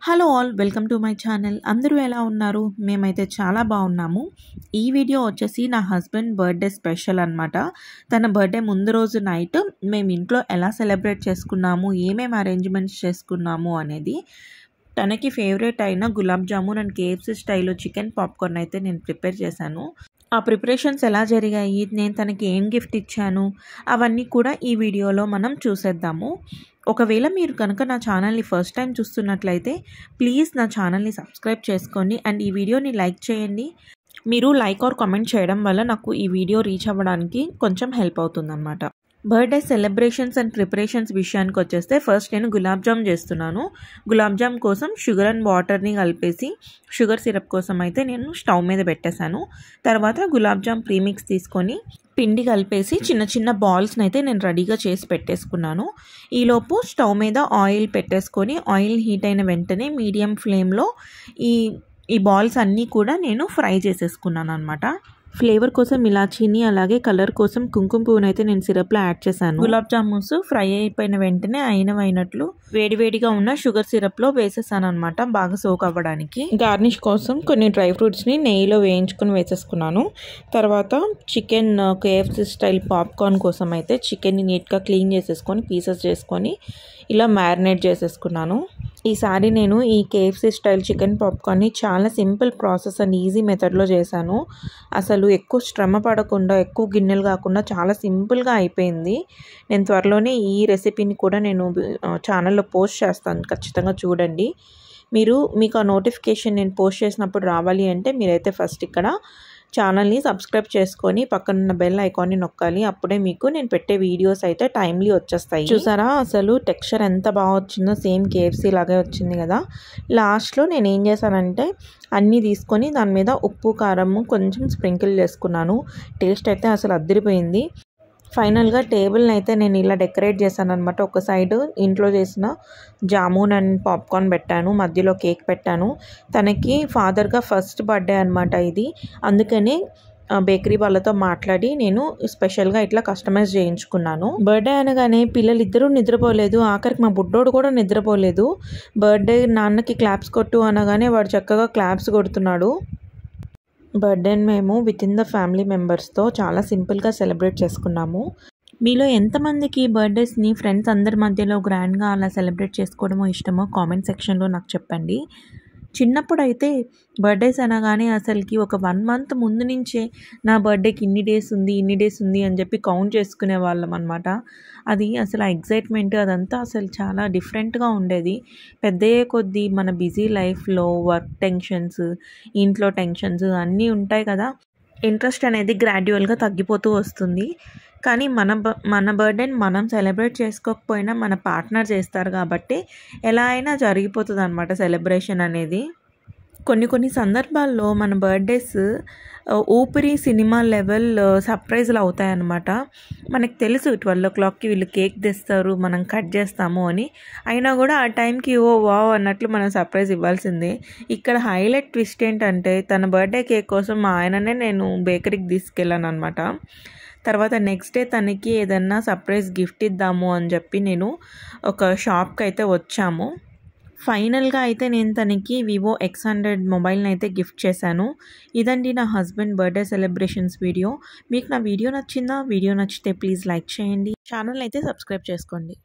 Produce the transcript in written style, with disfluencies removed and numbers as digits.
Hello all, welcome to my channel. అందరూ ఎలా ఉన్నారు? మేమైతే చాలా బాగున్నాము. ఈ వీడియో వచ్చేసి నా హస్బెండ్ బర్త్డే స్పెషల్ అనమాట. తన బర్త్డే ముందు రోజు నైట్ మేము ఇంట్లో ఎలా సెలబ్రేట్ చేసుకున్నాము, ఏమేమి అరేంజ్మెంట్స్ చేసుకున్నాము అనేది. తనకి ఫేవరెట్ అయిన గులాబ్ జామున్ అండ్ కేఎఫ్సీ స్టైల్లో చికెన్ పాప్కార్న్ అయితే నేను ప్రిపేర్ చేశాను. ఆ ప్రిపరేషన్స్ ఎలా జరిగాయి, నేను తనకి ఏం గిఫ్ట్ ఇచ్చాను, అవన్నీ కూడా ఈ వీడియోలో మనం చూసేద్దాము. ఒకవేళ మీరు కనుక నా ఛానల్ని ఫస్ట్ టైం చూస్తున్నట్లయితే ప్లీజ్ నా ఛానల్ని సబ్స్క్రైబ్ చేసుకోండి అండ్ ఈ వీడియోని లైక్ చేయండి. మీరు లైక్ ఆర్ కామెంట్ చేయడం వల్ల నాకు ఈ వీడియో రీచ్ అవ్వడానికి కొంచెం హెల్ప్ అవుతుందన్నమాట. బర్త్డే సెలబ్రేషన్స్ అండ్ ప్రిపరేషన్స్ విషయానికి వచ్చేస్తే ఫస్ట్ నేను గులాబ్ జామ్ చేస్తున్నాను. గులాబ్ జామ్ కోసం షుగర్ అండ్ వాటర్ని కలిపేసి షుగర్ సిరప్ కోసం అయితే నేను స్టవ్ మీద పెట్టేశాను. తర్వాత గులాబ్ జామ్ ప్రీమిక్స్ తీసుకొని పిండి కలిపేసి చిన్న చిన్న బాల్స్ని అయితే నేను రెడీగా చేసి పెట్టేసుకున్నాను. ఈలోపు స్టవ్ మీద ఆయిల్ పెట్టేసుకొని ఆయిల్ హీట్ అయిన వెంటనే మీడియం ఫ్లేమ్లో ఈ బాల్స్ అన్నీ కూడా నేను ఫ్రై చేసేసుకున్నాను అనమాట. ఫ్లేవర్ కోసం ఇలాచీని అలాగే కలర్ కోసం కుంకుమ పువ్వుని అయితే నేను సిరప్లో యాడ్ చేశాను. గులాబ్ జామున్స్ ఫ్రై అయిపోయిన వెంటనే అయినట్లు వేడివేడిగా ఉన్న షుగర్ సిరప్లో వేసేసాను అనమాట, బాగా సోక్ అవ్వడానికి. గార్నిష్ కోసం కొన్ని డ్రై ఫ్రూట్స్ని నెయ్యిలో వేయించుకొని వేసేసుకున్నాను. తర్వాత చికెన్ కేఎఫ్సీ స్టైల్ పాప్కార్న్ కోసం అయితే చికెన్ని నీట్గా క్లీన్ చేసేసుకొని పీసెస్ చేసుకొని ఇలా మ్యారినేట్ చేసేసుకున్నాను. ఈసారి నేను ఈ కేఎఫ్సీ స్టైల్ చికెన్ పాప్కార్న్ని చాలా సింపుల్ ప్రాసెస్ అండ్ ఈజీ మెథడ్లో చేశాను. అసలు ఎక్కువ శ్రమ పడకుండా, ఎక్కువ గిన్నెలు కాకుండా చాలా సింపుల్గా అయిపోయింది. నేను త్వరలోనే ఈ రెసిపీని కూడా నేను ఛానల్లో పోస్ట్ చేస్తాను, ఖచ్చితంగా చూడండి. మీకు ఆ నోటిఫికేషన్ నేను పోస్ట్ చేసినప్పుడు రావాలి అంటే మీరైతే ఫస్ట్ ఇక్కడ ఛానల్ని సబ్స్క్రైబ్ చేసుకొని పక్కనున్న బెల్ ఐకాన్ని నొక్కాలి. అప్పుడే మీకు నేను పెట్టే వీడియోస్ అయితే టైమ్లీ వచ్చేస్తాయి. చూసారా అసలు టెక్స్చర్ ఎంత బాగా వచ్చిందో, సేమ్ కేఎఫ్సీ లాగే వచ్చింది కదా. లాస్ట్లో నేను ఏం చేశానంటే అన్నీ తీసుకొని దాని మీద ఉప్పు కారము కొంచెం స్ప్రింకిల్ చేసుకున్నాను. టేస్ట్ అయితే అసలు అదిరిపోయింది. ఫైనల్గా టేబుల్ని అయితే నేను ఇలా డెకరేట్ చేశాను అనమాట. ఒక సైడ్ ఇంట్లో చేసిన జామున్ అండ్ పాప్కార్న్ పెట్టాను, మధ్యలో కేక్ పెట్టాను. తనకి ఫాదర్గా ఫస్ట్ బర్త్డే అనమాట ఇది, అందుకని బేకరీ వాళ్ళతో మాట్లాడి నేను స్పెషల్గా ఇట్లా కస్టమైజ్ చేయించుకున్నాను. బర్త్డే అనగానే పిల్లలు ఇద్దరూ నిద్రపోలేదు, ఆఖరికి మా బుడ్డోడు కూడా నిద్రపోలేదు. బర్త్డే నాన్నకి క్లాప్స్ కొట్టు అనగానే వాడు చక్కగా క్లాప్స్ కొడుతున్నాడు. బర్త్డేని మేము విత్ ఇన్ ద ఫ్యామిలీ మెంబర్స్తో చాలా సింపుల్గా సెలబ్రేట్ చేసుకున్నాము. మీలో ఎంతమందికి బర్త్డేస్ని ఫ్రెండ్స్ అందరి మధ్యలో గ్రాండ్గా అలా సెలబ్రేట్ చేసుకోవడమో ఇష్టమో కామెంట్ సెక్షన్లో నాకు చెప్పండి. చిన్నప్పుడు అయితే బర్త్డేస్ అనగానే అసలుకి ఒక 1 month ముందు నుంచే నా బర్త్డేకి ఇన్ని డేస్ ఉంది అని చెప్పి కౌంట్ చేసుకునే వాళ్ళం అనమాట. అది అసలు ఆ ఎగ్జైట్మెంట్ అదంతా అసలు చాలా డిఫరెంట్గా ఉండేది. పెద్దయ్యే కొద్దీ మన బిజీ లైఫ్లో వర్క్ టెన్షన్స్, ఇంట్లో టెన్షన్స్ అన్నీ ఉంటాయి కదా, ఇంట్రెస్ట్ అనేది గ్రాడ్యువల్గా తగ్గిపోతూ వస్తుంది. కానీ మన బర్త్డేని మనం సెలబ్రేట్ చేసుకోకపోయినా మన పార్ట్నర్ చేస్తారు కాబట్టి ఎలా అయినా జరిగిపోతుంది అనమాట సెలబ్రేషన్ అనేది. కొన్ని సందర్భాల్లో మన బర్త్డేస్ ఊపిరి సినిమా లెవెల్ సర్ప్రైజ్లు అవుతాయన్నమాట. మనకు తెలుసు 12 o'clockకి వీళ్ళు కేక్ తెస్తారు, మనం కట్ చేస్తాము అని. అయినా కూడా ఆ టైంకి ఓ వావ్ అన్నట్లు మనం సర్ప్రైజ్ ఇవ్వాల్సిందే. ఇక్కడ హైలైట్ ట్విస్ట్ ఏంటంటే తన బర్త్డే కేక్ కోసం మా ఆయననే నేను బేకరీకి తీసుకెళ్ళాను అనమాట. తర్వాత నెక్స్ట్ డే తనకి ఏదన్నా సర్ప్రైజ్ గిఫ్ట్ ఇద్దాము అని చెప్పి నేను ఒక షాప్కి అయితే వచ్చాము. ఫైనల్గా అయితే నేను తనకి వివో X100 మొబైల్ని అయితే గిఫ్ట్ చేశాను. ఇదండి నా హస్బెండ్ బర్త్డే సెలబ్రేషన్స్ వీడియో. మీకు నా వీడియో నచ్చిందా? వీడియో నచ్చితే ప్లీజ్ లైక్ చేయండి, ఛానల్ అయితే సబ్స్క్రైబ్ చేసుకోండి.